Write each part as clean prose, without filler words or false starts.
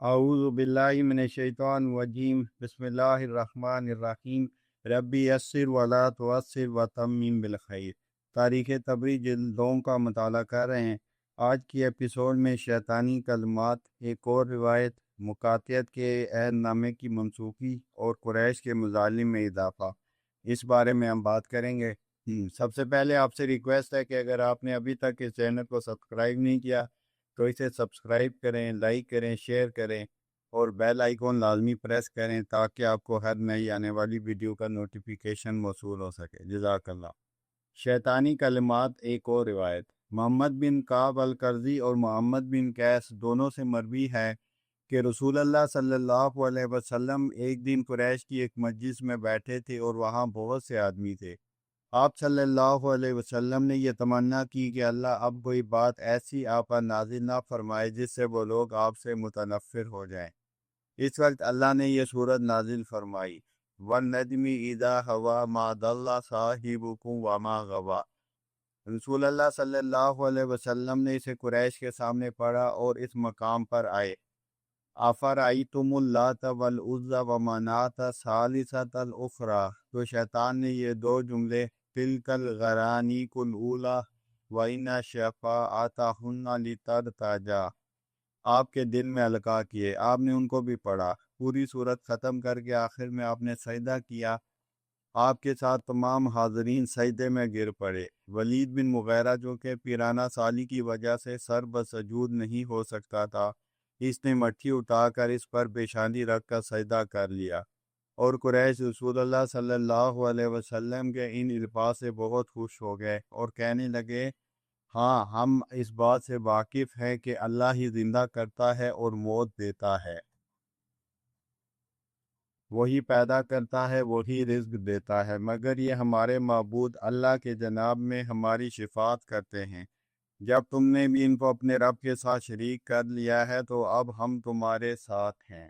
اعوذ باللہ من الشیطان الرجیم بسم اللہ الرحمن الرحیم ربی یسر ولا تعسر وتمم بالخیر۔ تاریخ طبری جلد 2 کا مطالعہ کر رہے ہیں۔ آج کی ایپیسوڈ میں شیطانی کلمات، ایک اور روایت، مقاطعت کے عہد نامے کی منسوخی اور قریش کے مظالم میں اضافہ، اس بارے میں ہم بات کریں گے۔ سب سے پہلے آپ سے ریکویسٹ ہے کہ اگر آپ نے ابھی تک اس چینل کو سبسکرائب نہیں کیا تو اسے سبسکرائب کریں، لائک کریں، شیئر کریں اور بیل آئیکن لازمی پریس کریں تاکہ آپ کو ہر نئی آنے والی ویڈیو کا نوٹیفیکیشن موصول ہو سکے۔ جزاک اللہ۔ شیطانی کلمات، ایک اور روایت۔ محمد بن کعب القرظی اور محمد بن قیس دونوں سے مروی ہے کہ رسول اللہ صلی اللہ علیہ وسلم ایک دن قریش کی ایک مجلس میں بیٹھے تھے اور وہاں بہت سے آدمی تھے۔ آپ صلی اللہ علیہ وسلم نے یہ تمنا کی کہ اللہ اب کوئی بات ایسی آپ پر نازل نہ فرمائے جس سے وہ لوگ آپ سے متنفر ہو جائیں۔ اس وقت اللہ نے یہ سورت نازل فرمائی، وَالنَّجْمِ إِذَا هَوَىٰ مَا ضَلَّ صَاحِبُكُمْ وَمَا غَوَىٰ۔ رسول اللہ صلی اللہ علیہ وسلم نے اسے قریش کے سامنے پڑھا اور اس مقام پر آئے، أَفَرَأَيْتُمُ اللَّاتَ وَالْعُزَّىٰ وَمَنَاةَ الثَّالِثَةَ الْأُخْرَىٰ۔ تو شیطان نے یہ دو جملے تِلْكَ الْغَرَانِيقُ الْأُولَىٰ وَإِنَّ شَفَاعَتَهُنَّ لِتَرْتَجَىٰ، آپ کے دل میں القاء کیے۔ آپ نے ان کو بھی پڑھا، پوری صورت ختم کر کے آخر میں آپ نے سجدہ کیا، آپ کے ساتھ تمام حاضرین سجدے میں گر پڑے۔ ولید بن مغیرہ جو کہ پیرانہ سالی کی وجہ سے سر بسجود نہیں ہو سکتا تھا، اس نے مٹھی اٹھا کر اس پر پیشانی رکھ کر سجدہ کر لیا، اور قریش رسول اللہ صلی اللہ علیہ وسلم کے ان الفاظ سے بہت خوش ہو گئے اور کہنے لگے، ہاں ہم اس بات سے واقف ہیں کہ اللہ ہی زندہ کرتا ہے اور موت دیتا ہے، وہی پیدا کرتا ہے، وہی رزق دیتا ہے، مگر یہ ہمارے معبود اللہ کے جناب میں ہماری شفاعت کرتے ہیں۔ جب تم نے بھی ان کو اپنے رب کے ساتھ شریک کر لیا ہے تو اب ہم تمہارے ساتھ ہیں۔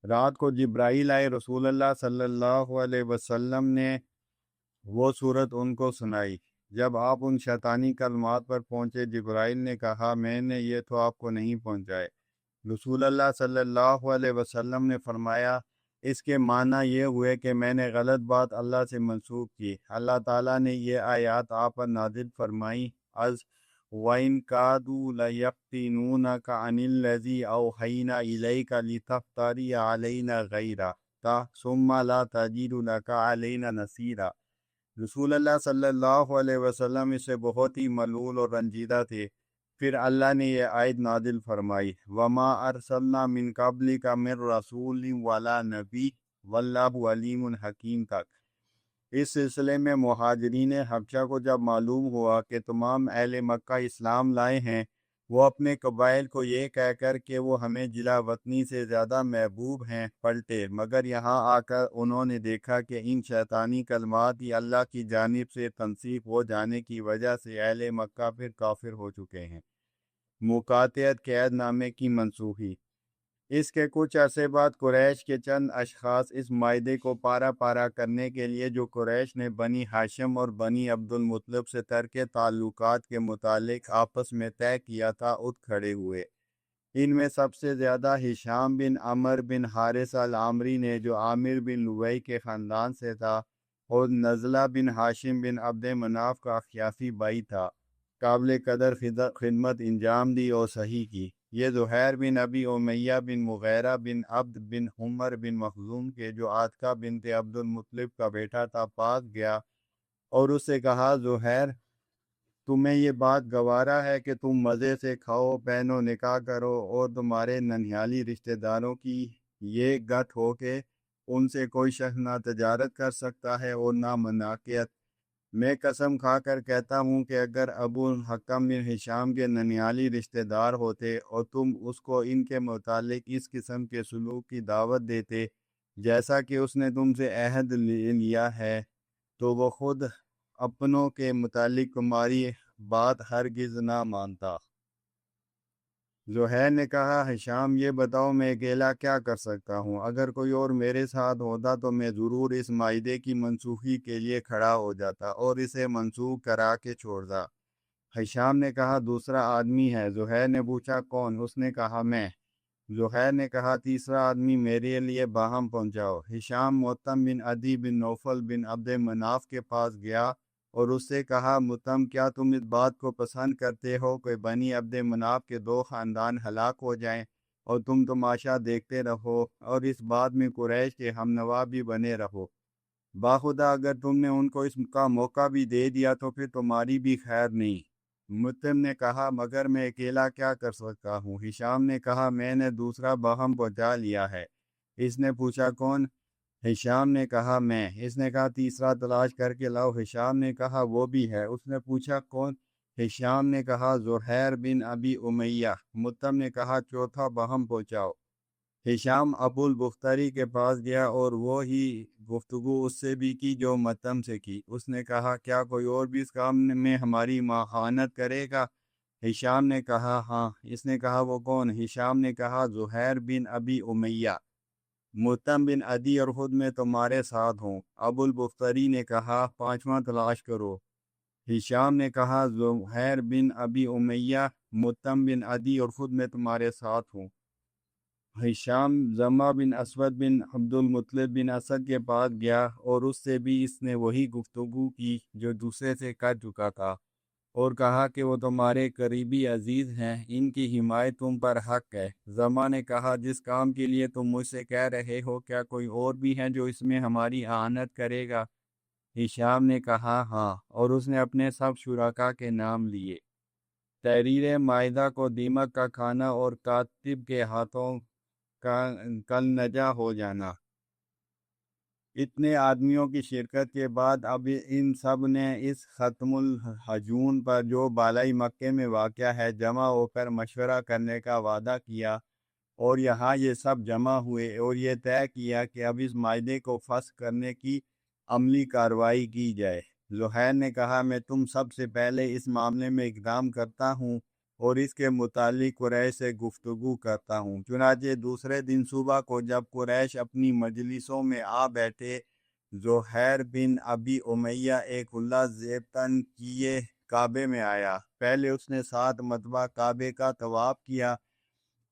رات کو جبرائیل آئے، رسول اللہ صلی اللہ علیہ وسلم نے وہ صورت ان کو سنائی۔ جب آپ ان شیطانی کلمات پر پہنچے، جبرائیل نے کہا، میں نے یہ تو آپ کو نہیں پہنچائے۔ رسول اللہ صلی اللہ علیہ وسلم نے فرمایا، اس کے معنی یہ ہوئے کہ میں نے غلط بات اللہ سے منسوخ کی۔ اللہ تعالیٰ نے یہ آیات آپ پر نازل فرمائی، از وَإِن كَادُوا لَيَفْتِنُونَكَ عَنِ الَّذِي أَوْحَيْنَا إِلَيْكَ لِتَفْتَرِيَ عَلَيْنَا غَيْرَهُ ثُمَّ لَا تَجِدُ لَكَ عَلَيْنَا نَصِيرًا۔ رسول اللہ صلی اللہ علیہ وسلم اس سے بہت ہی ملول اور رنجیدہ تھے۔ پھر اللہ نے یہ آیت نازل فرمائی، وَمَا أَرْسَلْنَا مِن قَبْلِكَ مِن رَّسُولٍ وَلَا نَبِيٍّ وَاللَّهُ عَلِيمٌ حَكِيمٌ تک۔ اس سلسلے میں مہاجرین حبشہ کو جب معلوم ہوا کہ تمام اہل مکہ اسلام لائے ہیں، وہ اپنے قبائل کو یہ کہہ کر کہ وہ ہمیں جلا وطنی سے زیادہ محبوب ہیں پلٹے، مگر یہاں آ کر انہوں نے دیکھا کہ ان شیطانی کلمات ہی اللہ کی جانب سے تنسیخ ہو جانے کی وجہ سے اہل مکہ پھر کافر ہو چکے ہیں۔ مقاطعت کے عہد نامے کی منسوخی۔ اس کے کچھ عرصے بعد قریش کے چند اشخاص اس معاہدے کو پارا پارا کرنے کے لیے جو قریش نے بنی ہاشم اور بنی عبد المطلب سے ترک تعلقات کے متعلق آپس میں طے کیا تھا، اٹھ کھڑے ہوئے۔ ان میں سب سے زیادہ ہشام بن عمر بن حارث العامری نے، جو عامر بن لوئی کے خاندان سے تھا، اور نزلہ بن ہاشم بن عبد مناف کا اخیافی بھائی تھا، قابل قدر خدمت انجام دی اور صحیح کی۔ یہ زہیر بن ابی امیہ بن مغیرہ بن عبد بن حمر بن مخزوم کے، جو عاتقہ بنت عبد المطلب کا بیٹا تھا، پاس گیا اور اس سے کہا، زہیر، تمہیں یہ بات گوارا ہے کہ تم مزے سے کھاؤ، پہنو، نکاح کرو اور تمہارے ننھیالی رشتہ داروں کی یہ گت ہو کہ ان سے کوئی شخص نہ تجارت کر سکتا ہے اور نہ مناقیت؟ میں قسم کھا کر کہتا ہوں کہ اگر ابو الحکم بن ہشام کے ننھیالی رشتہ دار ہوتے اور تم اس کو ان کے متعلق اس قسم کے سلوک کی دعوت دیتے جیسا کہ اس نے تم سے عہد لیا ہے، تو وہ خود اپنوں کے متعلق تمہاری بات ہرگز نہ مانتا۔ زہیر نے کہا، ہشام، یہ بتاؤ میں اکیلا کیا کر سکتا ہوں؟ اگر کوئی اور میرے ساتھ ہوتا تو میں ضرور اس معاہدے کی منسوخی کے لیے کھڑا ہو جاتا اور اسے منسوخ کرا کے چھوڑتا۔ ہشام نے کہا دوسرا آدمی ہے۔ زہیر نے پوچھا کون؟ اس نے کہا میں۔ زہیر نے کہا تیسرا آدمی میرے لیے باہم پہنچاؤ۔ ہشام متم بن عدی بن نوفل بن عبد مناف کے پاس گیا اور اس سے کہا متم کیا تم اس بات کو پسند کرتے ہو کہ بنی عبد مناف کے 2 خاندان ہلاک ہو جائیں اور تم تماشا دیکھتے رہو اور اس بات میں قریش کے ہم نوا بھی بنے رہو؟ باخدا اگر تم نے ان کو اس کا موقع بھی دے دیا تو پھر تمہاری بھی خیر نہیں۔ متم نے کہا مگر میں اکیلا کیا کر سکتا ہوں؟ ہشام نے کہا میں نے دوسرا باہم پہنچا لیا ہے۔ اس نے پوچھا کون؟ ہشام نے کہا میں۔ اس نے کہا تیسرا تلاش کر کے لاؤ۔ ہشام نے کہا وہ بھی ہے۔ اس نے پوچھا کون؟ ہشام نے کہا زہیر بن ابی امیہ۔ متم نے کہا چوتھا باہم پہنچاؤ۔ ہشام ابو البختری کے پاس گیا اور وہ ہی گفتگو اس سے بھی کی جو متم سے کی۔ اس نے کہا کیا کوئی اور بھی اس کام میں ہماری معاونت کرے گا؟ ہشام نے کہا ہاں۔ اس نے کہا وہ کون؟ ہشام نے کہا زہیر بن ابی امیہ۔ متم بن عدی اور خود میں تمہارے ساتھ ہوں۔ ابو البختری نے کہا پانچواں تلاش کرو۔ ہشام نے کہا زہیر بن ابی امیہ، متم بن عدی اور خود میں تمہارے ساتھ ہوں۔ ہشام زما بن اسود بن عبد المطلب بن اسد کے پاس گیا اور اس سے بھی اس نے وہی گفتگو کی جو دوسرے سے کر چکا تھا اور کہا کہ وہ تمہارے قریبی عزیز ہیں، ان کی حمایت تم پر حق ہے۔ زما نے کہا جس کام کے لیے تم مجھ سے کہہ رہے ہو کیا کوئی اور بھی ہے جو اس میں ہماری اعانت کرے گا؟ ہشام نے کہا ہاں، اور اس نے اپنے سب شرکا کے نام لیے۔ تحریر معاہدہ کو دیمک کا کھانا اور کاتب کے ہاتھوں کا کل نجا ہو جانا۔ اتنے آدمیوں کی شرکت کے بعد اب ان سب نے اس ختم الحجون پر جو بالائی مکے میں واقع ہے جمع ہو کر مشورہ کرنے کا وعدہ کیا، اور یہاں یہ سب جمع ہوئے اور یہ طے کیا کہ اب اس معاہدے کو فسخ کرنے کی عملی کارروائی کی جائے۔ زہیر نے کہا میں تم سب سے پہلے اس معاملے میں اقدام کرتا ہوں اور اس کے متعلق قریش سے گفتگو کرتا ہوں۔ چنانچہ دوسرے دن صبح کو جب قریش اپنی مجلسوں میں آ بیٹھے، زہیر بن ابی امیہ ایک اللہ زیبتن کیے کعبے میں آیا۔ پہلے اس نے 7 مرتبہ کعبے کا طواف کیا،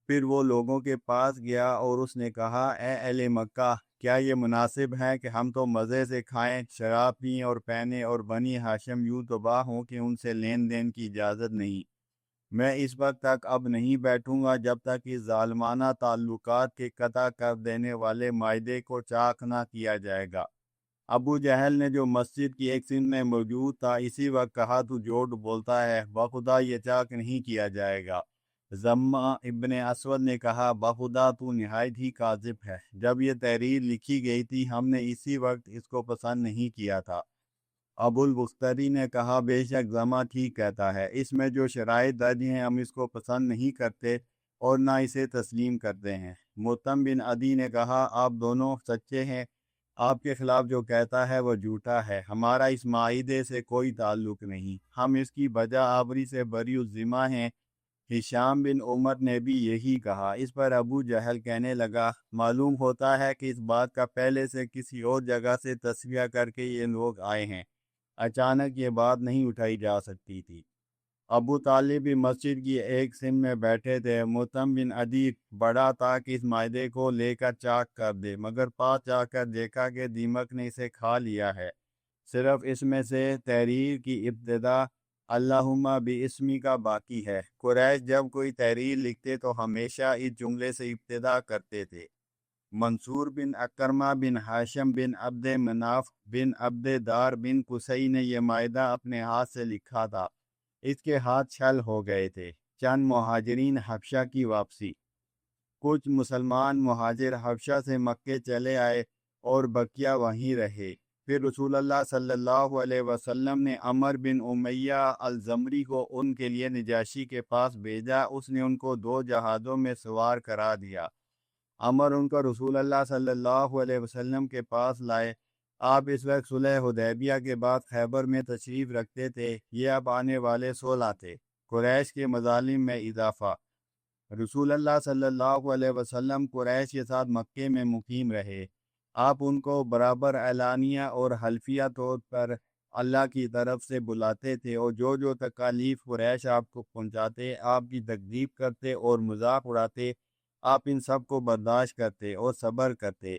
پھر وہ لوگوں کے پاس گیا اور اس نے کہا اے اہل مکہ، کیا یہ مناسب ہے کہ ہم تو مزے سے کھائیں، شراب پئیں اور پہنیں اور بنی ہاشم یوں تباہ ہوں کہ ان سے لین دین کی اجازت نہیں؟ میں اس وقت تک اب نہیں بیٹھوں گا جب تک اس ظالمانہ تعلقات کے قطع کر دینے والے معاہدے کو چاک نہ کیا جائے گا۔ ابو جہل نے جو مسجد کی ایک سن میں موجود تھا اسی وقت کہا تو جھوٹ بولتا ہے، بخدا یہ چاک نہیں کیا جائے گا۔ زما ابن اسود نے کہا بخدا تو نہایت ہی کاذب ہے، جب یہ تحریر لکھی گئی تھی ہم نے اسی وقت اس کو پسند نہیں کیا تھا۔ ابو البختری نے کہا بے شک زما ٹھیک کہتا ہے، اس میں جو شرائط درج ہیں ہم اس کو پسند نہیں کرتے اور نہ اسے تسلیم کرتے ہیں۔ متم بن عدی نے کہا آپ دونوں سچے ہیں، آپ کے خلاف جو کہتا ہے وہ جھوٹا ہے، ہمارا اس معاہدے سے کوئی تعلق نہیں، ہم اس کی بجا آوری سے بری الذمہ ہیں۔ ہشام بن عمر نے بھی یہی کہا۔ اس پر ابو جہل کہنے لگا معلوم ہوتا ہے کہ اس بات کا پہلے سے کسی اور جگہ سے تصفیہ کر کے یہ لوگ آئے ہیں، اچانک یہ بات نہیں اٹھائی جا سکتی تھی۔ ابو طالب بھی مسجد کی ایک سن میں بیٹھے تھے۔ متم بن عدی بڑا تھا کہ اس معاہدے کو لے کر چاک کر دے، مگر پاس جا کر دیکھا کہ دیمک نے اسے کھا لیا ہے، صرف اس میں سے تحریر کی ابتدا اللہم باسمی کا باقی ہے۔ قریش جب کوئی تحریر لکھتے تو ہمیشہ اس جملے سے ابتدا کرتے تھے۔ منصور بن اکرمہ بن ہاشم بن عبد مناف بن عبد دار بن قصی نے یہ معاہدہ اپنے ہاتھ سے لکھا تھا، اس کے ہاتھ چھل ہو گئے تھے۔ چند مہاجرین حبشہ کی واپسی۔ کچھ مسلمان مہاجر حبشہ سے مکے چلے آئے اور بقیہ وہیں رہے۔ پھر رسول اللہ صلی اللہ علیہ وسلم نے عمر بن امیہ الزمری کو ان کے لیے نجاشی کے پاس بھیجا، اس نے ان کو 2 جہازوں میں سوار کرا دیا۔ عمر ان کو رسول اللہ صلی اللہ علیہ وسلم کے پاس لائے۔ آپ اس وقت صلح حدیبیہ کے بعد خیبر میں تشریف رکھتے تھے، یہ اب آنے والے 16 تھے۔ قریش کے مظالم میں اضافہ۔ رسول اللہ صلی اللہ علیہ وسلم قریش کے ساتھ مکے میں مقیم رہے۔ آپ ان کو برابر اعلانیہ اور حلفیہ طور پر اللہ کی طرف سے بلاتے تھے، اور جو تکالیف قریش آپ کو پہنچاتے، آپ کی تکذیب کرتے اور مذاق اڑاتے، آپ ان سب کو برداشت کرتے اور صبر کرتے۔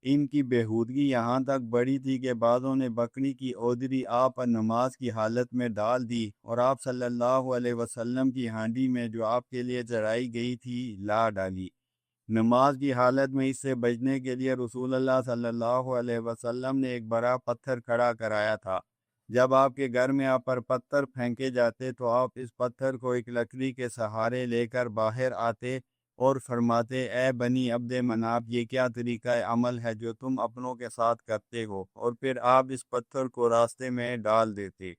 ان کی بےہودگی یہاں تک بڑھی تھی کہ بعضوں نے بکری کی اودری آپ پر نماز کی حالت میں ڈال دی، اور آپ صلی اللہ علیہ وسلم کی ہانڈی میں جو آپ کے لیے چڑھائی گئی تھی لا ڈالی۔ نماز کی حالت میں اس سے بچنے کے لیے رسول اللہ صلی اللہ علیہ وسلم نے ایک بڑا پتھر کھڑا کرایا تھا۔ جب آپ کے گھر میں آپ پر پتھر پھینکے جاتے تو آپ اس پتھر کو ایک لکڑی کے سہارے لے کر باہر آتے اور فرماتے، اے بنی عبد مناف، یہ کیا طریقہ عمل ہے جو تم اپنوں کے ساتھ کرتے ہو، اور پھر آپ اس پتھر کو راستے میں ڈال دیتے۔